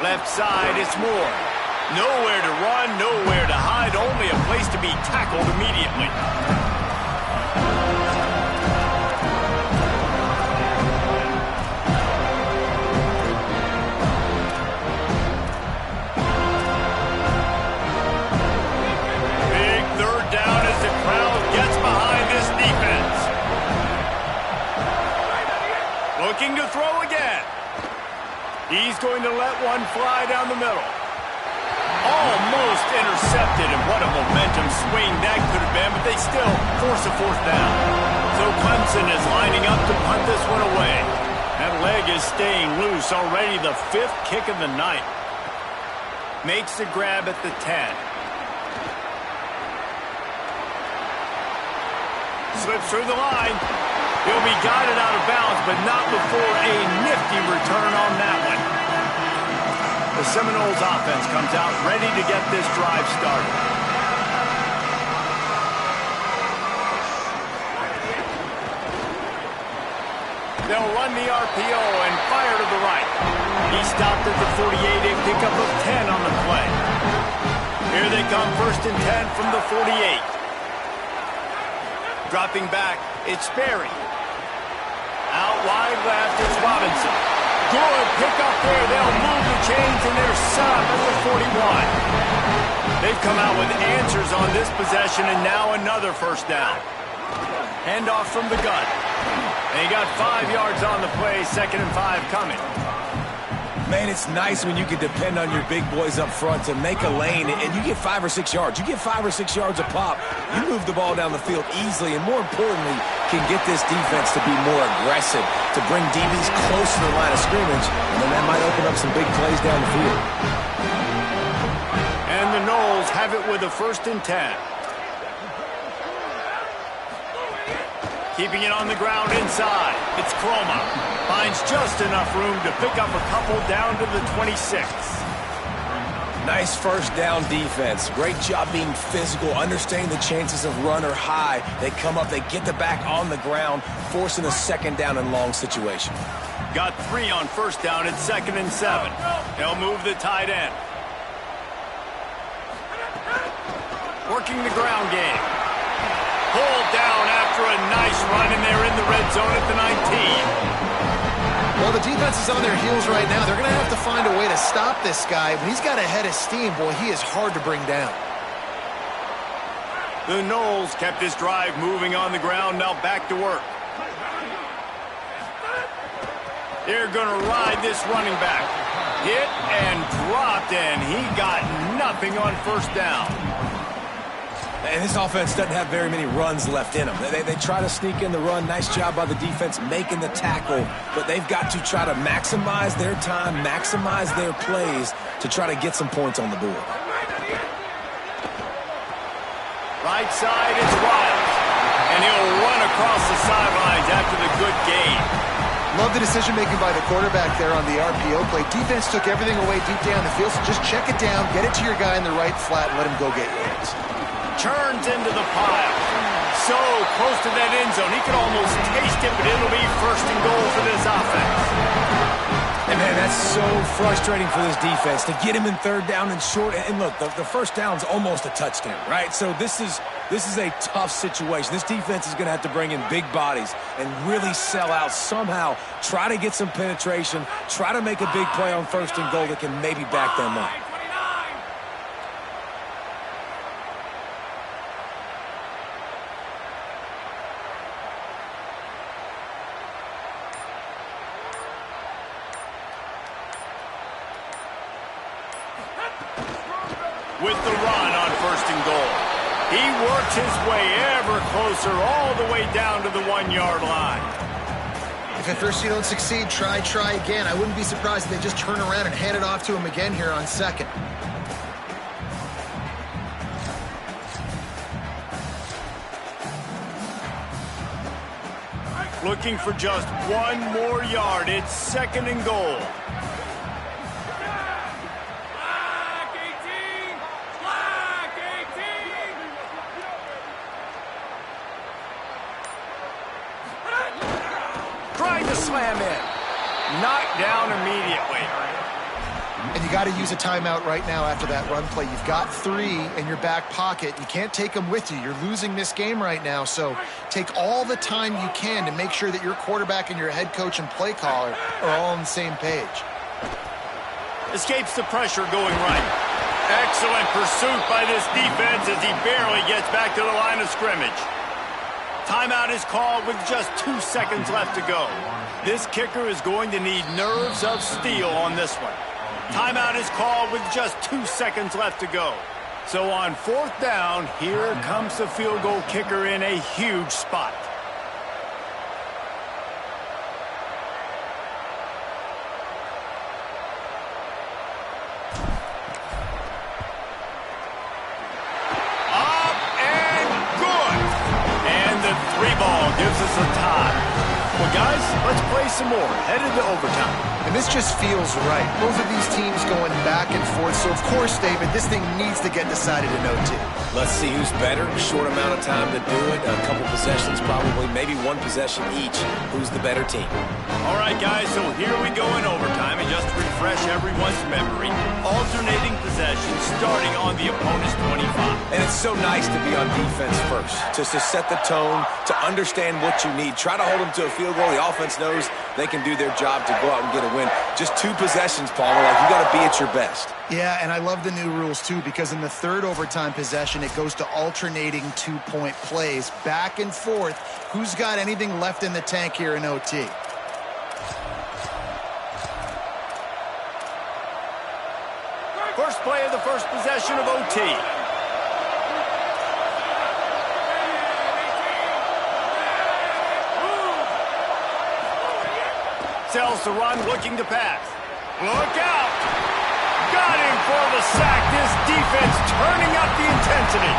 S1: Left side, it's Moore. Nowhere to run, nowhere to hide, only a place to be tackled immediately. Big 3rd down as the crowd gets behind this defense. Looking to throw again. He's going to let one fly down the middle. Almost intercepted, and what a momentum swing that could have been, but they still force a 4th down. So Clemson is lining up to punt this one away. That leg is staying loose, already the 5th kick of the night. Makes the grab at the 10. Slips through the line. He'll be guided out of bounds, but not before a nifty return on that one. The Seminoles offense comes out ready to get this drive started. They'll run the RPO and fire to the right. He stopped at the 48, a pickup of 10 on the play. Here they come, 1st and 10 from the 48. Dropping back, it's Sperry. Out wide left, it's Robinson. Good pickup there. They'll move the chains, and they're set up at the 41. They've come out with answers on this possession, and now another 1st down. Handoff from the gun. And he got 5 yards on the play, 2nd and 5 coming.
S3: Man, it's nice when you can depend on your big boys up front to make a lane, and you get 5 or 6 yards. You get 5 or 6 yards a pop. You move the ball down the field easily, and more importantly, can get this defense to be more aggressive, to bring DBs close to the line of scrimmage, and then that might open up some big plays down the field.
S1: And the Noles have it with a 1st and 10. Keeping it on the ground inside. It's Croma. Finds just enough room to pick up a couple down to the 26.
S3: Nice first down defense. Great job being physical, understanding the chances of run or high. They come up, they get the back on the ground, forcing a second down and long situation.
S1: Got 3 on first down at 2nd and 7. They'll move the tight end. Working the ground game. Pulled down after a nice run, and they're in the red zone at the 19.
S4: Well, the defense is on their heels right now. They're going to have to find a way to stop this guy. When he's got a head of steam, boy, he is hard to bring down.
S1: The Noles kept this drive moving on the ground, now back to work. They're going to ride this running back. Hit and dropped, and he got nothing on first down.
S3: And this offense doesn't have very many runs left in them. They try to sneak in the run. Nice job by the defense making the tackle. But they've got to try to maximize their time, maximize their plays to try to get some points on the board.
S1: Right side, it's Wiles. And he'll run across the sidelines after the good gain.
S4: Love the decision-making by the quarterback there on the RPO play. Defense took everything away deep down the field, so just check it down, get it to your guy in the right flat, and let him go get yours.
S1: Turns into the pile. So close to that end zone. He could almost taste it, but it'll be 1st and goal for this offense.
S3: And man, that's so frustrating for this defense to get him in 3rd down and short. And look, the first down's almost a touchdown, right? So this is a tough situation. This defense is going to have to bring in big bodies and really sell out somehow. Try to get some penetration. Try to make a big play on 1st and goal that can maybe back them up.
S1: With the run on 1st and goal. He works his way ever closer all the way down to the 1-yard line.
S4: If at first you don't succeed, try again. I wouldn't be surprised if they just turn around and hand it off to him again here on 2nd.
S1: Looking for just 1 more yard. It's 2nd and goal. Trying to slam in. Knocked down immediately.
S4: And you got to use a timeout right now after that run play. You've got 3 in your back pocket. You can't take them with you. You're losing this game right now. So take all the time you can to make sure that your quarterback and your head coach and play caller are all on the same page.
S1: Escapes the pressure going right. Excellent pursuit by this defense as he barely gets back to the line of scrimmage. Timeout is called with just 2 seconds left to go. This kicker is going to need nerves of steel on this one. Timeout is called with just 2 seconds left to go. So on 4th down, here comes the field goal kicker in a huge spot. Up and good. And the 3-ball gives us a tie. Well, guys, let's play some more. Headed to overtime.
S4: And this just feels right. Both of these teams going back and forth. So, of course, David, this thing needs to get decided in OT.
S3: Let's see who's better. Short amount of time to do it. A couple possessions probably. Maybe 1 possession each. Who's the better team?
S1: All right, guys, so here we go in overtime. And just to refresh everyone's memory, alternating possessions starting on the opponent's 25.
S3: And it's so nice to be on defense first. Just to set the tone, to understand what you need. Try to hold them to a field goal. The offense knows they can do their job to go out and get a win. Just 2 possessions, Palmer. Like, you got to be at your best.
S4: Yeah, and I love the new rules, too, because in the 3rd overtime possession, it goes to alternating 2-point plays. Back and forth. Who's got anything left in the tank here in OT?
S1: First play of the first possession of OT. Sells the run, looking to pass. Look out! Got him for the sack. This defense turning up the intensity.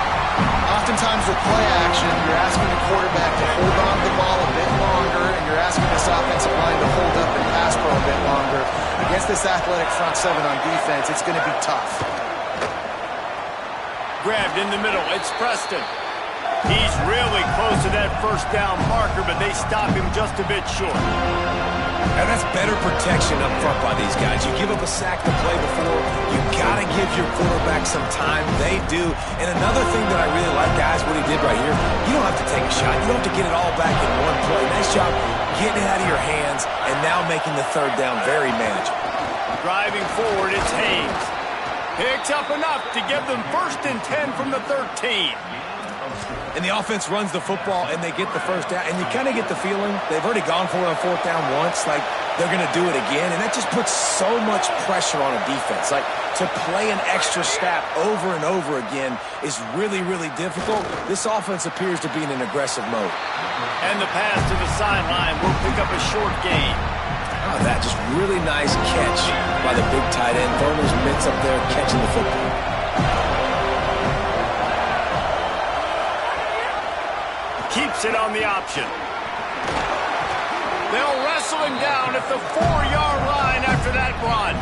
S4: Oftentimes with play action, you're asking the quarterback to hold on to the ball a bit longer, and you're asking this offensive line to hold up and pass pro a bit longer. Against this athletic front 7 on defense, it's going to be tough.
S1: Grabbed in the middle. It's Preston. He's really close to that first down marker, but they stop him just a bit short.
S3: And that's better protection up front by these guys. You give up a sack to play before, you got to give your quarterback some time. They do. And another thing that I really like, guys, what he did right here, you don't have to take a shot. You don't have to get it all back in one play. Nice job getting it out of your hands and now making the third down very manageable.
S1: Driving forward, it's Haynes. Picks up enough to give them 1st and 10 from the 13.
S3: And the offense runs the football, and they get the first down. And you kind of get the feeling they've already gone for it on 4th down once. Like, they're going to do it again. And that just puts so much pressure on a defense. Like, to play an extra snap over and over again is really, really difficult. This offense appears to be in an aggressive mode.
S1: And the pass to the sideline will pick up a short gain.
S3: Oh, that just really nice catch by the big tight end. Throwing his mitts up there, catching the football.
S1: Keeps it on the option. They'll wrestle him down at the 4-yard line after that run.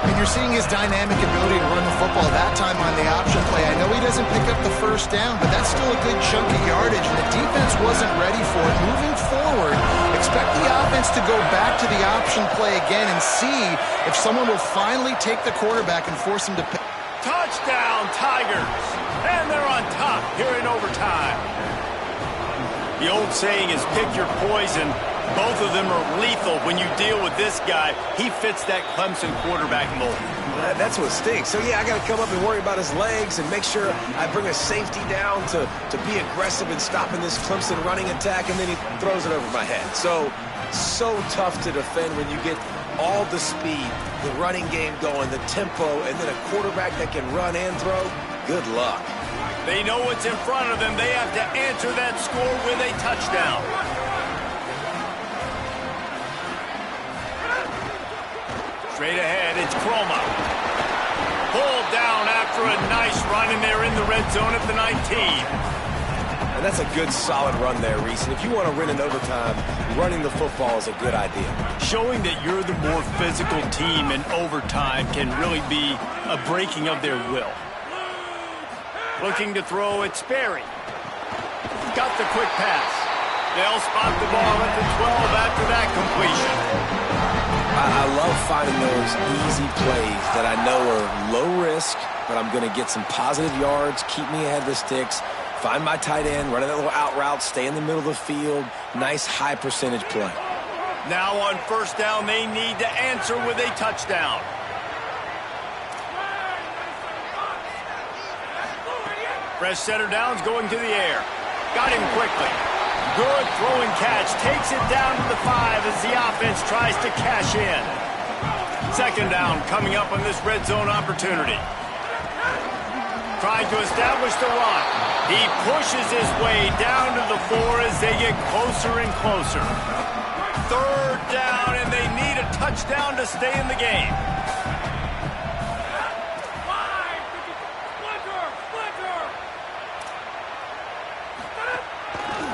S4: And you're seeing his dynamic ability to run the football that time on the option play. I know he doesn't pick up the first down, but that's still a good chunk of yardage, and the defense wasn't ready for it. Moving forward, expect the offense to go back to the option play again and see if someone will finally take the quarterback and force him to pick.
S1: Touchdown, Tigers! And they're on top here in overtime. The old saying is pick your poison. Both of them are lethal when you deal with this guy. He fits that Clemson quarterback mold.
S3: That's what stinks. So, yeah, I got to come up and worry about his legs and make sure I bring a safety down to be aggressive in stopping this Clemson running attack, and then he throws it over my head. So tough to defend when you get all the speed, the running game going, the tempo, and then a quarterback that can run and throw. Good luck.
S1: They know what's in front of them. They have to answer that score with a touchdown. Straight ahead, it's Croma. Pulled down after a nice run, and they're in the red zone at the 19.
S3: And that's a good, solid run there, Reese. And if you want to win in overtime, running the football is a good idea.
S1: Showing that you're the more physical team in overtime can really be a breaking of their will. Looking to throw, it's Sperry. Got the quick pass. They'll spot the ball at the 12 after that completion.
S3: I love finding those easy plays that I know are low risk, but I'm going to get some positive yards, keep me ahead of the sticks, find my tight end, run a little out route, stay in the middle of the field. Nice high percentage play.
S1: Now on 1st down, they need to answer with a touchdown. Fresh center downs going to the air. Got him quickly. Good throwing catch. Takes it down to the 5 as the offense tries to cash in. 2nd down coming up on this red zone opportunity. Trying to establish the run. He pushes his way down to the 4 as they get closer and closer. 3rd down, and they need a touchdown to stay in the game.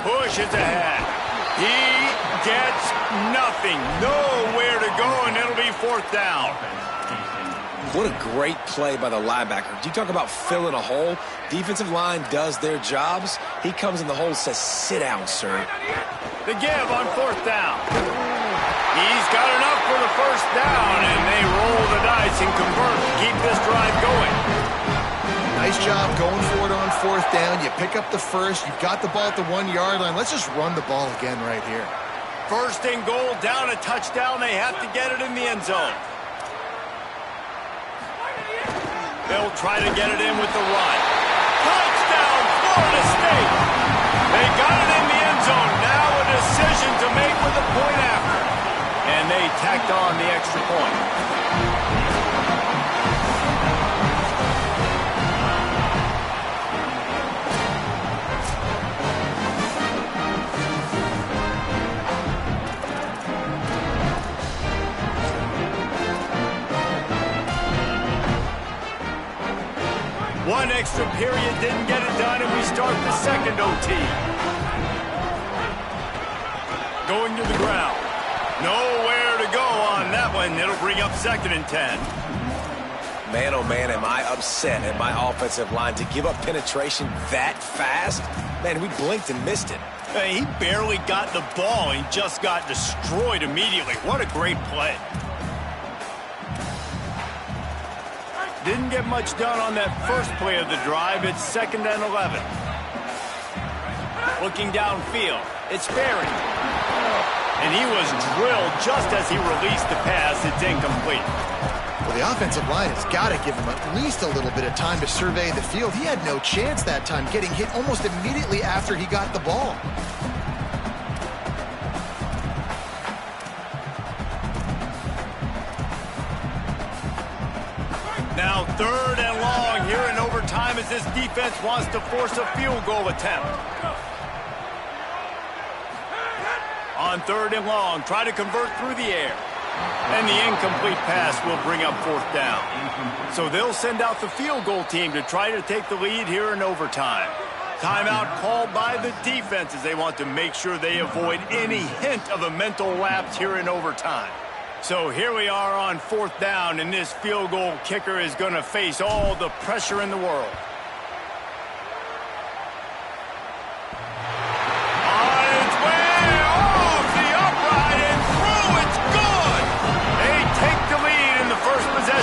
S1: Pushes ahead. He gets nothing. Nowhere to go, and it'll be 4th down.
S3: What a great play by the linebacker. You talk about filling a hole. Defensive line does their jobs. He comes in the hole and says, sit down, sir.
S1: The give on 4th down. He's got enough for the 1st down, and they roll the dice and convert to keep this drive going.
S4: Nice job going for it on 4th down. You pick up the first. You've got the ball at the 1-yard line. Let's just run the ball again right here.
S1: 1st and goal, down a touchdown. They have to get it in the end zone. They'll try to get it in with the run. Touchdown, Florida State. They got it in the end zone. Now a decision to make with the point after. And they tacked on the extra point. One extra period didn't get it done, and we start the 2nd OT. Going to the ground. Nowhere to go on that one. It'll bring up 2nd and 10.
S3: Man, oh man, am I upset at my offensive line to give up penetration that fast? Man, we blinked and missed it.
S1: Hey, he barely got the ball and just got destroyed immediately. What a great play. Didn't get much done on that first play of the drive. It's 2nd and 11. Looking downfield, it's Berry. And he was drilled just as he released the pass. It's incomplete.
S4: Well, the offensive line has got to give him at least a little bit of time to survey the field. He had no chance that time, getting hit almost immediately after he got the ball.
S1: Now 3rd and long here in overtime as this defense wants to force a field goal attempt. On 3rd and long, try to convert through the air. And the incomplete pass will bring up 4th down. So they'll send out the field goal team to try to take the lead here in overtime. Timeout called by the defense as they want to make sure they avoid any hint of a mental lapse here in overtime. So here we are on 4th down, and this field goal kicker is going to face all the pressure in the world.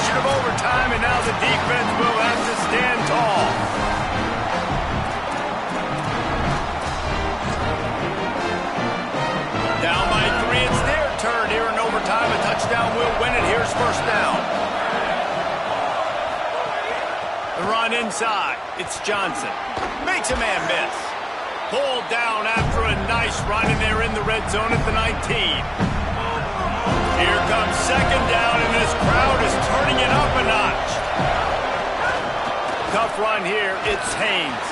S1: Of overtime, and now the defense will have to stand tall. Down by 3, it's their turn here in overtime. A touchdown will win it. Here's 1st down. The run inside. It's Johnson. Makes a man miss. Pulled down after a nice run, and they're in the red zone at the 19. Here comes 2nd down, and this crowd is turning it up a notch. Tough run here. It's Haynes.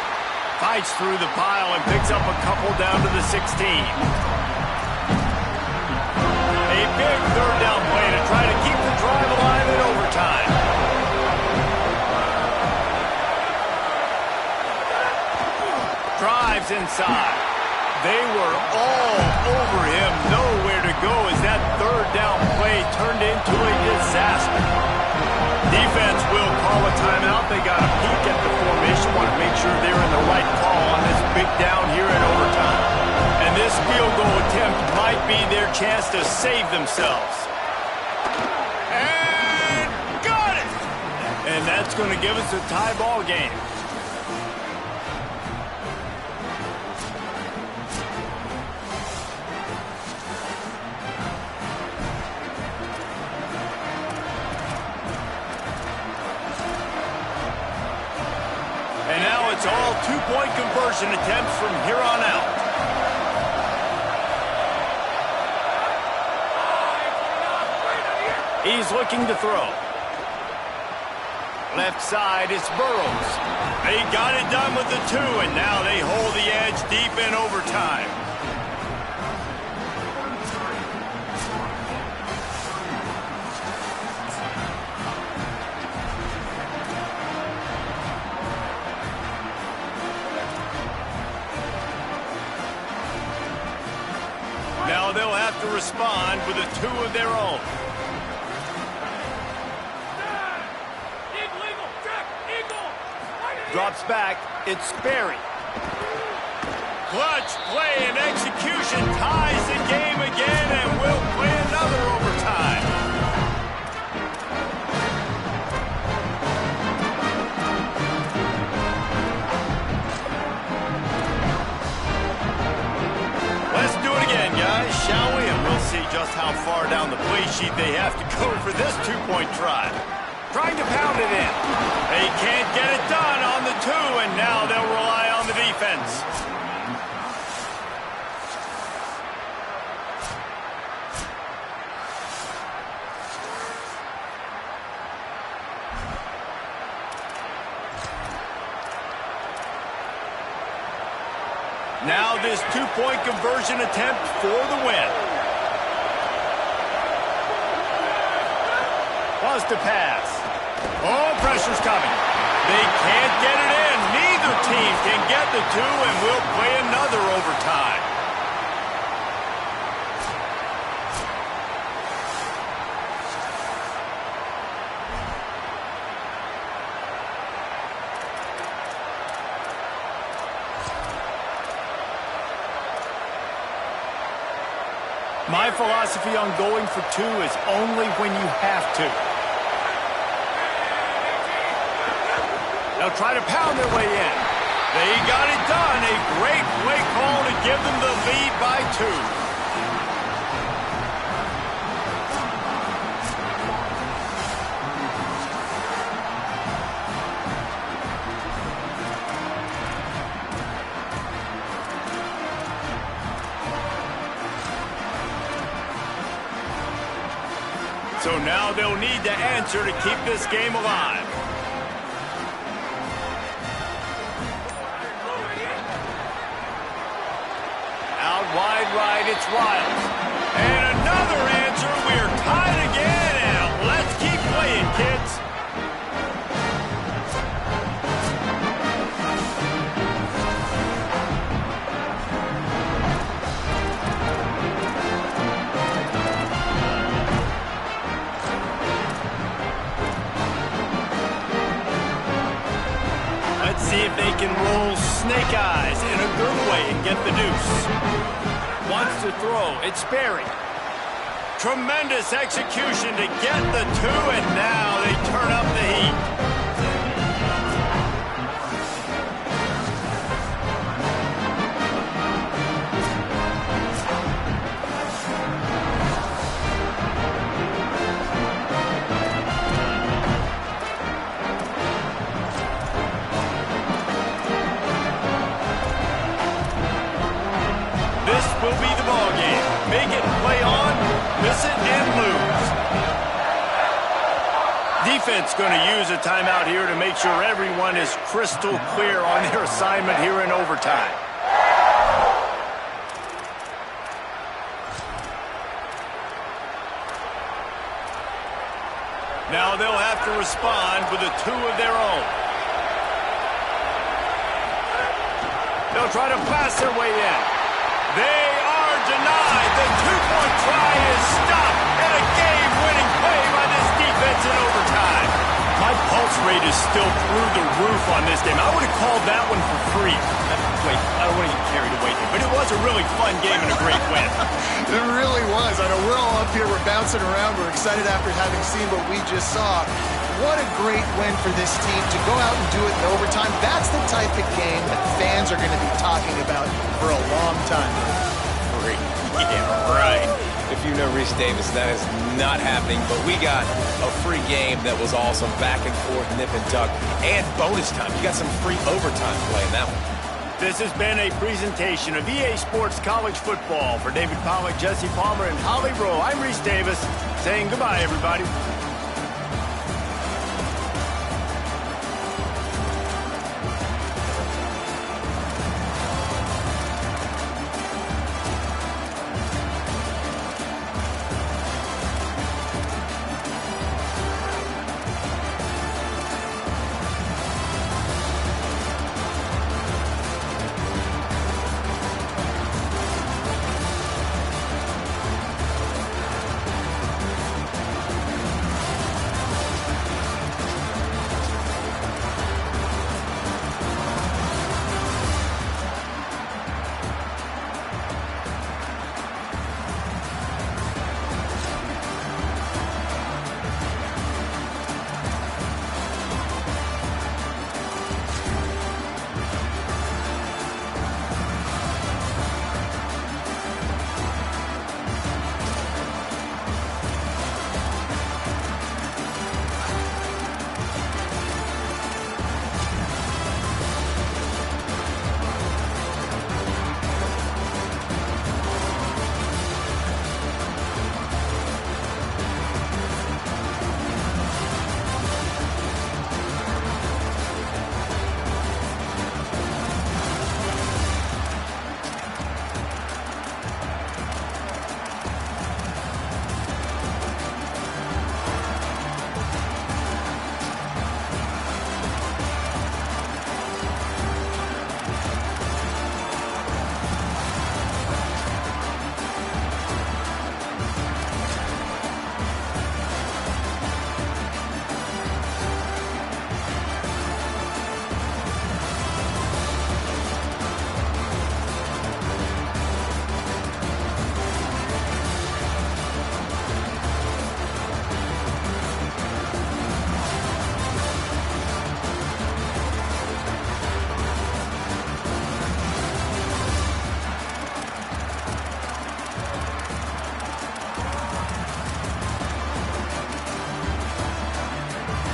S1: Fights through the pile and picks up a couple down to the 16. A big 3rd down play to try to keep the drive alive in overtime. Drives inside. They were all over him, nowhere to go as that 3rd down play turned into a disaster. Defense will call a timeout. They got a peek at the formation, want to make sure they're in the right call on this big down here in overtime. And this field goal attempt might be their chance to save themselves. And got it! And that's going to give us a tie ball game. It's all 2-point conversion attempts from here on out. He's looking to throw. Left side, it's Burrows. They got it done with the 2, and now they hold the edge deep in overtime. Now they'll have to respond with a 2 of their own. Drops back, it's Berry. Clutch play and execution ties the game again, and will play another overtime. Let's do it again, guys, shall we? And we'll see just how far down the play sheet they have to go for this 2-point try. Trying to pound it in. They can't get it done on the 2, and now they'll rely on the defense. Now this 2-point conversion attempt for the win. Wants to pass. Oh, pressure's coming. They can't get it in. Neither team can get the 2, and we'll play another overtime. My philosophy on going for two is only when you have to. They'll try to pound their way in. They got it done. A great play call to give them the lead by 2. So now they'll need to answer to keep this game alive. Out wide right, it's Riles. And another answer. We're tied again, and let's keep playing, kids. See if they can roll snake eyes in a good way and get the deuce. Wants to throw. It's Berry. Tremendous execution to get the 2, and now they turn up the heat. Will be the ball game. Make it, play on, miss it, and lose. Defense going to use a timeout here to make sure everyone is crystal clear on their assignment here in overtime. Now they'll have to respond with a 2 of their own. They'll try to pass their way in. They are denied. The 2-point try is stopped. And a game-winning play by this defense in overtime. My pulse rate is still through the roof on this game. I would have called that one for free. Wait, I don't want to get carried away here, but it was a really fun game and a great win.
S4: It really was. I know we're all up here. We're bouncing around. We're excited after having seen what we just saw. What a great win for this team to go out and do it in overtime. That's the type of game that fans are going to be talking about for a long time.
S3: Free. Yeah, right. If you know Reese Davis, that is not happening. But we got a free game that was awesome. Back and forth, nip and tuck, and bonus time. You got some free overtime play in that one.
S1: This has been a presentation of EA Sports College Football. For David Pollack, Jesse Palmer, and Holly Rowe, I'm Reese Davis saying goodbye, everybody.